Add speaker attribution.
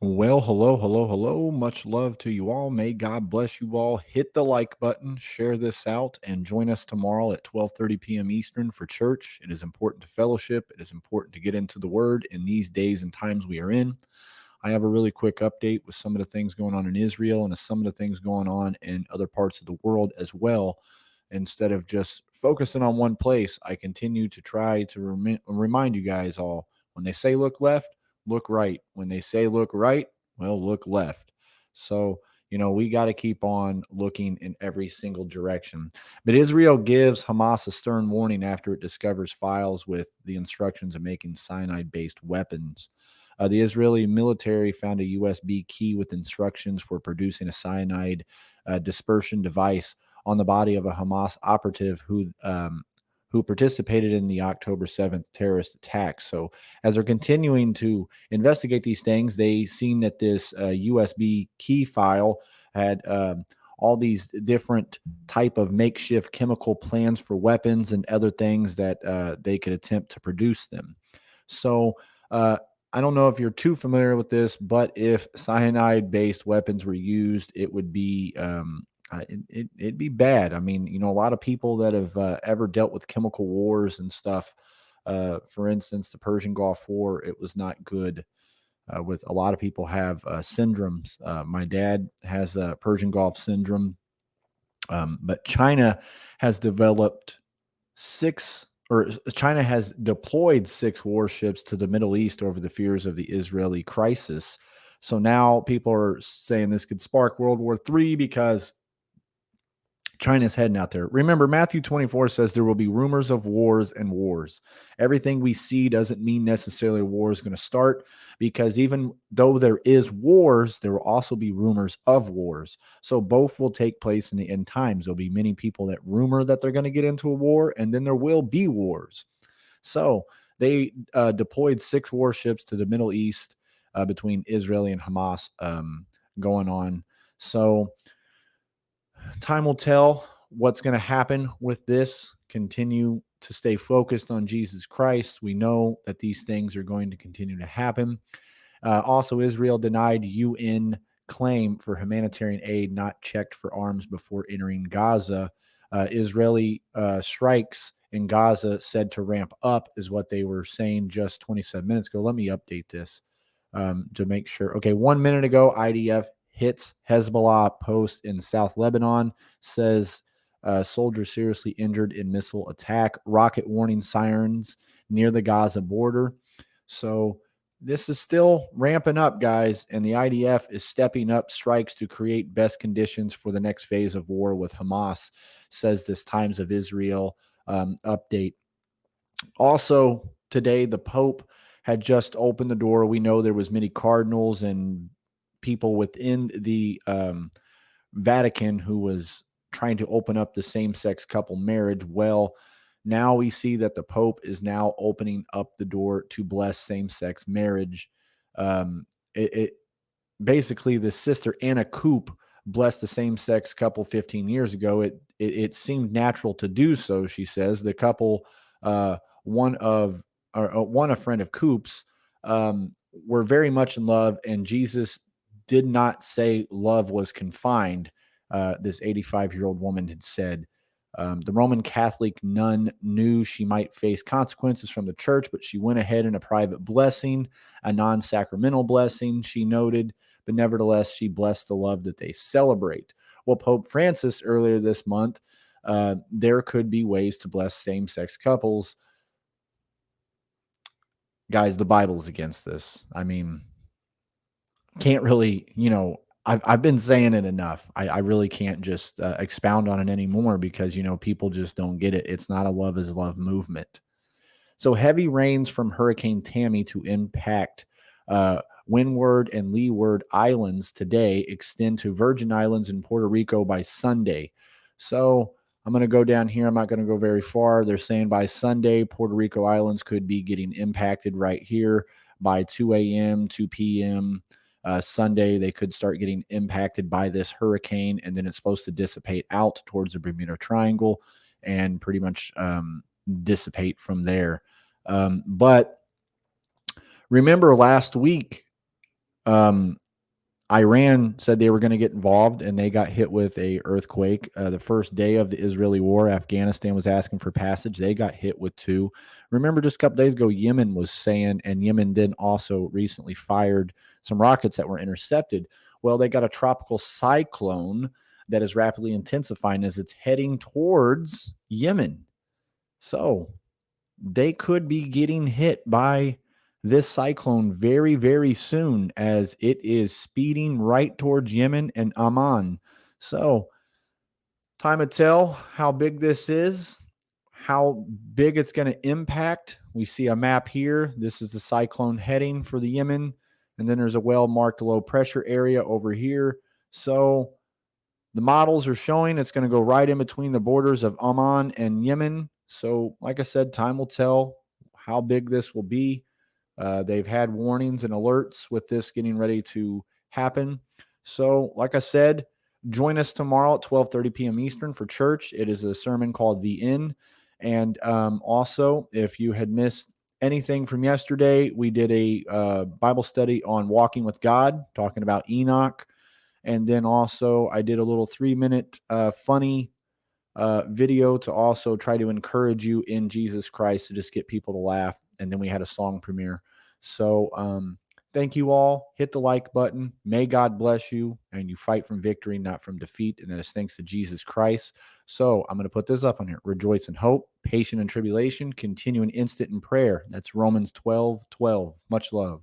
Speaker 1: Well, hello, hello, hello. Much love to you all. May God bless you all. Hit the like button, share this out, and join us tomorrow at 12:30 p.m. Eastern for church. It is important to fellowship. It is important to get into the word in these days and times we are in. I have a really quick update with some of the things going on in Israel and some of the things going on in other parts of the world as well. Instead of just focusing on one place, I continue to try to remind you guys all when they say look left, look right. When they say look right, well, look left. So, we got to keep on looking in every single direction. But Israel gives Hamas a stern warning after it discovers files with the instructions of making cyanide based weapons. The Israeli military found a USB key with instructions for producing a cyanide dispersion device on the body of a Hamas operative who participated in the October 7th terrorist attack. So, as they're continuing to investigate these things, they seen that this USB key file had all these different type of makeshift chemical plans for weapons and other things that they could attempt to produce them. So, uh, I don't know if you're too familiar with this, but if cyanide-based weapons were used, it would be it'd be bad. I mean, a lot of people that have ever dealt with chemical wars and stuff. For instance, the Persian Gulf War, it was not good. With a lot of people have syndromes. My dad has a Persian Gulf syndrome, but China has developed six or China has deployed six warships to the Middle East over the fears of the Israeli crisis. So now people are saying this could spark World War III because China's heading out there. Remember, Matthew 24 says there will be rumors of wars and wars. Everything we see doesn't mean necessarily a war is going to start because even though there is wars, there will also be rumors of wars. So both will take place in the end times. There'll be many people that rumor that they're going to get into a war, and then there will be wars. So they deployed six warships to the Middle East between Israel and Hamas going on. So time will tell what's going to happen with this. Continue to stay focused on Jesus Christ. We know that these things are going to continue to happen. Also, Israel denied UN claim for humanitarian aid not checked for arms before entering Gaza. Israeli strikes in Gaza said to ramp up, is what they were saying just 27 minutes ago. Let me update this to make sure. Okay, 1 minute ago, IDF hits Hezbollah post in South Lebanon, says soldier seriously injured in missile attack, rocket warning sirens near the Gaza border. So this is still ramping up, guys, and the IDF is stepping up strikes to create best conditions for the next phase of war with Hamas, says this Times of Israel update. Also, today, the Pope had just opened the door. We know there was many cardinals and people within the Vatican who was trying to open up the same-sex couple marriage. Well, now we see that the Pope is now opening up the door to bless same-sex marriage. It basically the sister Anna Coop blessed the same-sex couple 15 years ago. It seemed natural to do so. She says the couple, one a friend of Coop's, were very much in love, and Jesus did not say love was confined. This 85-year-old woman had said. The Roman Catholic nun knew she might face consequences from the church, but she went ahead in a private blessing, a non-sacramental blessing, she noted, but nevertheless, she blessed the love that they celebrate. Well, Pope Francis earlier this month, there could be ways to bless same-sex couples. Guys, the Bible's against this. I mean, can't really, I've been saying it enough. I really can't just expound on it anymore because, people just don't get it. It's not a love is love movement. So heavy rains from Hurricane Tammy to impact Windward and Leeward Islands today extend to Virgin Islands and Puerto Rico by Sunday. So I'm going to go down here. I'm not going to go very far. They're saying by Sunday, Puerto Rico Islands could be getting impacted right here by 2 a.m., 2 p.m., Sunday, they could start getting impacted by this hurricane, and then it's supposed to dissipate out towards the Bermuda Triangle and pretty much dissipate from there. But remember last week, Um, Iran said they were going to get involved, and they got hit with a earthquake. The first day of the Israeli war, Afghanistan was asking for passage. They got hit with two. Remember, just a couple days ago, Yemen was saying, and Yemen did also recently fired some rockets that were intercepted. Well, they got a tropical cyclone that is rapidly intensifying as it's heading towards Yemen. So they could be getting hit by this cyclone very, very soon as it is speeding right towards Yemen and Amman. So, time to tell how big this is, how big it's going to impact. We see a map here. This is the cyclone heading for the Yemen. And then there's a well marked low pressure area over here. So, the models are showing it's going to go right in between the borders of Oman and Yemen. So, like I said, time will tell how big this will be. They've had warnings and alerts with this getting ready to happen. So, like I said, join us tomorrow at 12:30 p.m. Eastern for church. It is a sermon called The Inn. And also, if you had missed anything from yesterday, we did a Bible study on walking with God, talking about Enoch. And then also, I did a little 3-minute funny video to also try to encourage you in Jesus Christ to just get people to laugh. And then we had a song premiere. So thank you all. Hit the like button. May God bless you and you fight from victory, not from defeat. And that is thanks to Jesus Christ. So I'm going to put this up on here. Rejoice in hope, patient in tribulation, continue in instant in prayer. That's Romans 12:12. Much love.